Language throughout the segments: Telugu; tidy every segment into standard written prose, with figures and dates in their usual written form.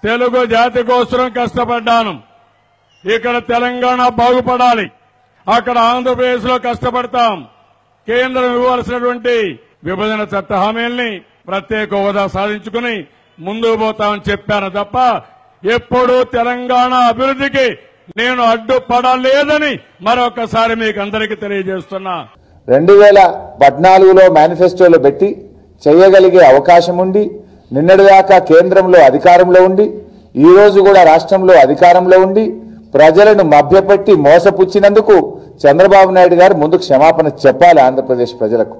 తెలుగు జాతి కోసం కష్టపడ్డాను. ఇక్కడ తెలంగాణ బాగుపడాలి, అక్కడ ఆంధ్రప్రదేశ్ లో కష్టపడతాం. కేంద్రం ఇవ్వాల్సినటువంటి విభజన చట్ట హామీల్ని ప్రత్యేక హోదా సాధించుకుని ముందుకు పోతామని చెప్పాను తప్ప ఎప్పుడూ తెలంగాణ అభివృద్ధికి నేను అడ్డుపడలేదని మరొకసారి మీకు అందరికీ తెలియజేస్తున్నా. 2014లో మేనిఫెస్టోలో పెట్టి చేయగలిగే అవకాశం ఉండి నిన్నటిదాకా కేంద్రంలో అధికారంలో ఉండి ఈ రోజు కూడా రాష్ట్రంలో అధికారంలో ఉండి ప్రజలను మభ్యపెట్టి మోసపుచ్చినందుకు చంద్రబాబు నాయుడు గారు ముందు క్షమాపణ చెప్పాలి ఆంధ్రప్రదేశ్ ప్రజలకు.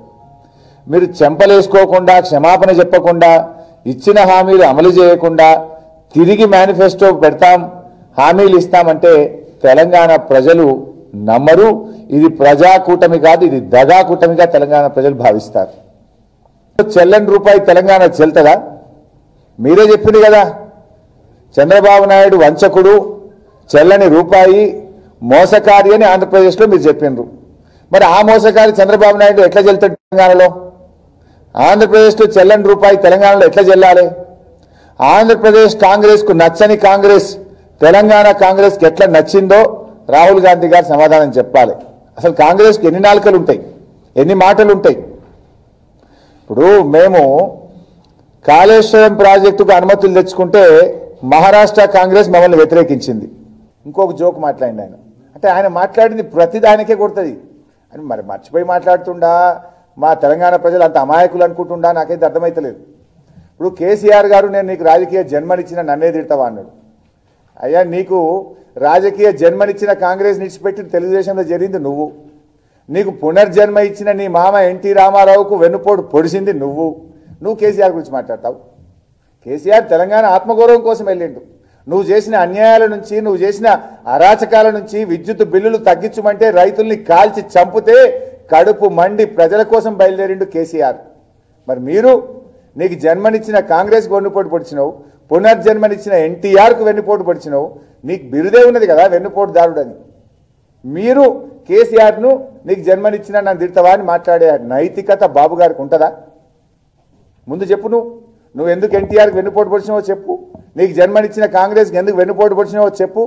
మీరు చెంపలేసుకోకుండా క్షమాపణ చెప్పకుండా ఇచ్చిన హామీలు అమలు చేయకుండా తిరిగి మేనిఫెస్టో పెడతాం హామీలు ఇస్తామంటే తెలంగాణ ప్రజలు నమ్మరు. ఇది ప్రజాకూటమి కాదు, ఇది దగా కూటమిగా తెలంగాణ ప్రజలు భావిస్తారు. చెల్లని రూపాయి తెలంగాణ చెల్తదా? మీరే చెప్పింది కదా, చంద్రబాబు నాయుడు వంచకుడు, చెల్లని రూపాయి, మోసకారి అని ఆంధ్రప్రదేశ్లో మీరు చెప్పిండ్రు. మరి ఆ మోసకారి చంద్రబాబు నాయుడు ఎట్లా చెల్తాడు తెలంగాణలో? ఆంధ్రప్రదేశ్లో చెల్లని రూపాయి తెలంగాణలో ఎట్లా చెల్లాలి? ఆంధ్రప్రదేశ్ కాంగ్రెస్ కు నచ్చని కాంగ్రెస్ తెలంగాణ కాంగ్రెస్ కి ఎట్లా నచ్చిందో రాహుల్ గాంధీ గారు సమాధానం చెప్పాలి. అసలు కాంగ్రెస్ కి ఎన్ని నాలుకలు ఉంటాయి, ఎన్ని మాటలు ఉంటాయి? ఇప్పుడు మేము కాళేశ్వరం ప్రాజెక్టుకు అనుమతులు తెచ్చుకుంటే మహారాష్ట్ర కాంగ్రెస్ మమ్మల్ని వ్యతిరేకించింది. ఇంకొక జోక్ మాట్లాడింది ఆయన. అంటే ఆయన మాట్లాడింది ప్రతిదానికే కొడుతుంది అని మరి మర్చిపోయి మాట్లాడుతుండా, మా తెలంగాణ ప్రజలు అంత అమాయకులు అనుకుంటుండా నాకైతే అర్థమైతలేదు. ఇప్పుడు కేసీఆర్ గారు నేను నీకు రాజకీయ జన్మనిచ్చిన నన్నే తిడతావా అన్నాడు. అయ్యా, నీకు రాజకీయ జన్మనిచ్చిన కాంగ్రెస్ నిడిచిపెట్టి తెలుగుదేశంలో జరిగింది నువ్వు. నీకు పునర్జన్మ ఇచ్చిన నీ మామ ఎన్టీ రామారావుకు వెన్నుపోటు పొడిచింది నువ్వు. నువ్వు కేసీఆర్ గురించి మాట్లాడతావు. కేసీఆర్ తెలంగాణ ఆత్మగౌరవం కోసం వెళ్ళిండు. నువ్వు చేసిన అన్యాయాల నుంచి, నువ్వు చేసిన అరాచకాల నుంచి, విద్యుత్ బిల్లులు తగ్గించమంటే రైతుల్ని కాల్చి చంపితే కడుపు మండి ప్రజల కోసం బయలుదేరిండు కేసీఆర్. మరి మీరు నీకు జన్మనిచ్చిన కాంగ్రెస్ వెన్నుపోటు పొడిచినావు, పునర్జన్మనిచ్చిన ఎన్టీఆర్కు వెన్నుపోటు పొడిచినావు. నీకు బిరుదే ఉన్నది కదా వెన్నుపోటుదారుడని. మీరు కేసీఆర్ను నీకు జన్మనిచ్చిన నన్ను తిడతావా అని మాట్లాడే నైతికత బాబు గారికి ఉంటుందా? ముందు చెప్పు, నువ్వు ఎందుకు ఎన్టీఆర్కి వెన్నుపోటు పొడిచినావో చెప్పు. నీకు జన్మనిచ్చిన కాంగ్రెస్కి ఎందుకు వెన్నుపోటు పొడిచినావో చెప్పు.